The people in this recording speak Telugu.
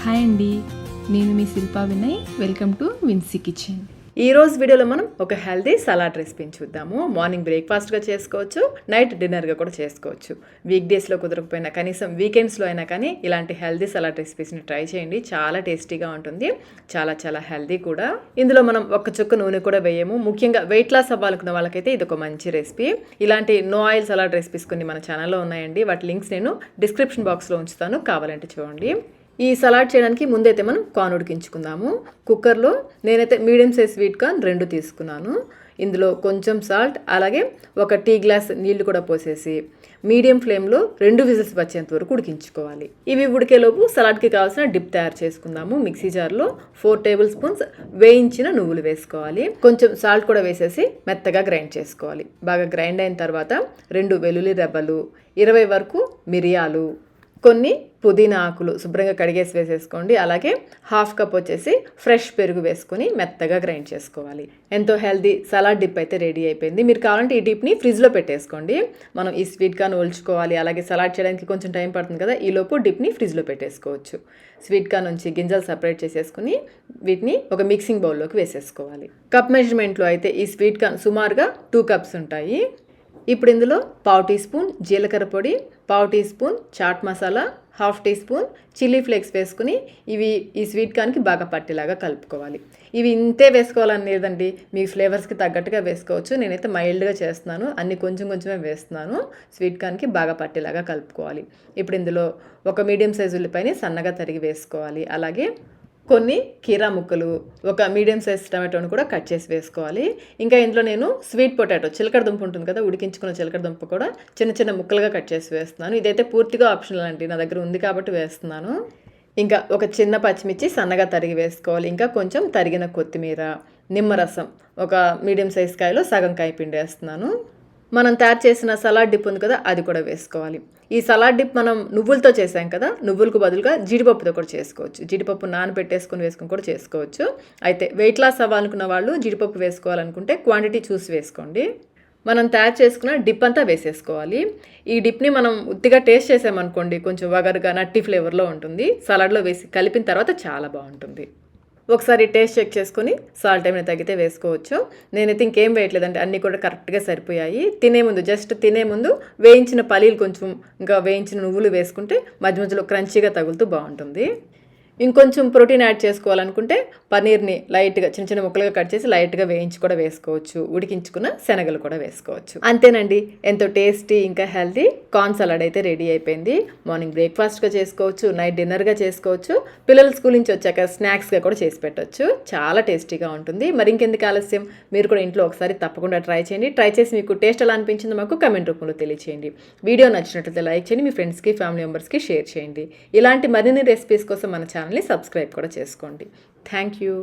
హాయ్ అండి, నేను మీ Shilpa Vinay. Welcome to Vinsy kitchen. ఈ రోజు వీడియోలో మనం ఒక హెల్తీ సలాడ్ రెసిపీని చూద్దాము. మార్నింగ్ బ్రేక్ఫాస్ట్గా చేసుకోవచ్చు, నైట్ డిన్నర్గా కూడా చేసుకోవచ్చు. వీక్ డేస్లో కుదరకపోయినా కనీసం వీకెండ్స్లో అయినా కానీ ఇలాంటి హెల్తీ సలాడ్ రెసిపీస్ని ట్రై చేయండి. చాలా టేస్టీగా ఉంటుంది, చాలా చాలా హెల్తీ కూడా. ఇందులో మనం ఒక్క చుక్క నూనె కూడా వేయము. ముఖ్యంగా వెయిట్ లాస్ అవ్వాలనుకున్న వాళ్ళకైతే ఇది ఒక మంచి రెసిపీ. ఇలాంటి నో ఆయిల్ సలాడ్ రెసిపీస్ కొన్ని మన ఛానల్లో ఉన్నాయండి. వాటి లింక్స్ నేను డిస్క్రిప్షన్ బాక్స్లో ఉంచుతాను, కావాలంటే చూడండి. ఈ సలాడ్ చేయడానికి ముందైతే మనం కార్న్ ఉడికించుకుందాము. కుక్కర్లో నేనైతే మీడియం సైజ్ స్వీట్ కార్న్ 2 తీసుకున్నాను. ఇందులో కొంచెం సాల్ట్, అలాగే ఒక టీ గ్లాస్ నీళ్లు కూడా పోసేసి మీడియం ఫ్లేమ్లో 2 విజిల్స్ వచ్చేంత వరకు ఉడికించుకోవాలి. ఇవి ఉడికేలోపు సలాడ్కి కావాల్సిన డిప్ తయారు చేసుకుందాము. మిక్సీ జార్లో 4 టేబుల్ స్పూన్స్ వేయించిన నువ్వులు వేసుకోవాలి. కొంచెం సాల్ట్ కూడా వేసేసి మెత్తగా గ్రైండ్ చేసుకోవాలి. బాగా గ్రైండ్ అయిన తర్వాత 2 వెల్లుల్లి రెబ్బలు, 20 వరకు మిరియాలు, కొన్ని పుదీనా ఆకులు శుభ్రంగా కడిగేసి వేసేసుకోండి. అలాగే హాఫ్ కప్ వచ్చేసి ఫ్రెష్ పెరుగు వేసుకొని మెత్తగా గ్రైండ్ చేసుకోవాలి. ఎంతో హెల్దీ సలాడ్ డిప్ అయితే రెడీ అయిపోయింది. మీరు కావాలంటే ఈ డిప్ని ఫ్రిడ్జ్లో పెట్టేసుకోండి. మనం ఈ స్వీట్ కార్న్ ఒలుచుకోవాలి, అలాగే సలాడ్ చేయడానికి కొంచెం టైం పడుతుంది కదా, ఈలోపు డిప్ని ఫ్రిడ్జ్లో పెట్టేసుకోవచ్చు. స్వీట్ కార్న్ నుంచి గింజలు సపరేట్ చేసేసుకుని వీటిని ఒక మిక్సింగ్ బౌల్లోకి వేసేసుకోవాలి. కప్ మెజర్మెంట్లో అయితే ఈ స్వీట్ కార్న్ సుమారుగా 2 కప్స్ ఉంటాయి. ఇప్పుడు ఇందులో 1/2 టీ స్పూన్ జీలకర్ర పొడి, 1/2 teaspoon chaat masala, 1/2 teaspoon chilli flakes వేసుకుని ఇవి ఈ స్వీట్ కార్న్కి బాగా పట్టేలాగా కలుపుకోవాలి. ఇవి ఇంతే వేసుకోవాలని లేదండి, మీ ఫ్లేవర్స్కి తగ్గట్టుగా వేసుకోవచ్చు. నేనైతే మైల్డ్గా చేస్తున్నాను, అన్ని కొంచెం కొంచెమే వేస్తున్నాను. స్వీట్ కార్న్కి బాగా పట్టేలాగా కలుపుకోవాలి. ఇప్పుడు ఇందులో ఒక మీడియం సైజు ఉల్లిపాయని సన్నగా తరిగి వేసుకోవాలి. అలాగే కొన్ని కీరా ముక్కలు, ఒక మీడియం సైజ్ టమాటోని కూడా కట్ చేసి వేసుకోవాలి. ఇంకా ఇందులో నేను స్వీట్ పొటాటో, చిలకడ దుంప ఉంటుంది కదా, ఉడికించుకున్న చిలకడ దుంప కూడా చిన్న చిన్న ముక్కలుగా కట్ చేసి వేస్తున్నాను. ఇదైతే పూర్తిగా ఆప్షనల్ అండి, నా దగ్గర ఉంది కాబట్టి వేస్తున్నాను. ఇంకా ఒక చిన్న పచ్చిమిర్చి సన్నగా తరిగి వేసుకోవాలి. ఇంకా కొంచెం తరిగిన కొత్తిమీర, నిమ్మరసం, ఒక మీడియం సైజ్ కాయలో సగం కాయ పిండి వేస్తున్నాను. మనం తయారు చేసిన సలాడ్ డిప్ ఉంది కదా, అది కూడా వేసుకోవాలి. ఈ సలాడ్ డిప్ మనం నువ్వులతో చేసాం కదా, నువ్వులకు బదులుగా జీడిపప్పుతో కూడా చేసుకోవచ్చు. జీడిపప్పు నానబెట్టేసుకుని వేసుకుని కూడా చేసుకోవచ్చు. అయితే వెయిట్ లాస్ అవ్వాలనుకున్న వాళ్ళు జీడిపప్పు వేసుకోవాలనుకుంటే క్వాంటిటీ చూసి వేసుకోండి. మనం తయారు చేసుకున్న డిప్ అంతా వేసేసుకోవాలి. ఈ డిప్ని మనం ఉత్తిగా టేస్ట్ చేసామనుకోండి, కొంచెం వగరుగా నట్టి ఫ్లేవర్లో ఉంటుంది. సలాడ్లో వేసి కలిపిన తర్వాత చాలా బాగుంటుంది. ఒకసారి టేస్ట్ చెక్ చేసుకొని సాల్ట్ ఏమైనా తగ్గితే వేసుకోవచ్చు. నేనైతే ఇంకేం వేయట్లేదంటే అన్నీ కూడా కరెక్ట్గా సరిపోయాయి. జస్ట్ తినే ముందు వేయించిన పల్లీలు కొంచెం, ఇంకా వేయించిన నువ్వులు వేసుకుంటే మధ్య మధ్యలో క్రంచీగా తగులుతూ బాగుంటుంది. ఇంకొంచెం ప్రోటీన్ యాడ్ చేసుకోవాలనుకుంటే పన్నీర్ని లైట్గా చిన్న చిన్న ముక్కలుగా కట్ చేసి లైట్గా వేయించి కూడా వేసుకోవచ్చు. ఉడికించుకున్న శనగలు కూడా వేసుకోవచ్చు. అంతేనండి, ఎంతో టేస్టీ ఇంకా హెల్తీ కార్న్ సలాడ్ అయితే రెడీ అయిపోయింది. మార్నింగ్ బ్రేక్ఫాస్ట్గా చేసుకోవచ్చు, నైట్ డిన్నర్గా చేసుకోవచ్చు, పిల్లలు స్కూల్ నుంచి వచ్చాక స్నాక్స్గా కూడా చేసి పెట్టవచ్చు. చాలా టేస్టీగా ఉంటుంది. మరి ఇంకెందుకు ఆలస్యం, మీరు కూడా ఇంట్లో ఒకసారి తప్పకుండా ట్రై చేయండి. ట్రై చేసి మీకు టేస్ట్ ఎలా అనిపించిందో మాకు కమెంట్ రూపంలో తెలియచేయండి. వీడియో నచ్చినట్లయితే లైక్ చేయండి, మీ ఫ్రెండ్స్కి ఫ్యామిలీ మెంబర్స్కి షేర్ చేయండి. ఇలాంటి మరిన్ని రెసిపీస్ కోసం మన ఛానల్ని సబ్స్క్రైబ్ కూడా చేసుకోండి. Thank you.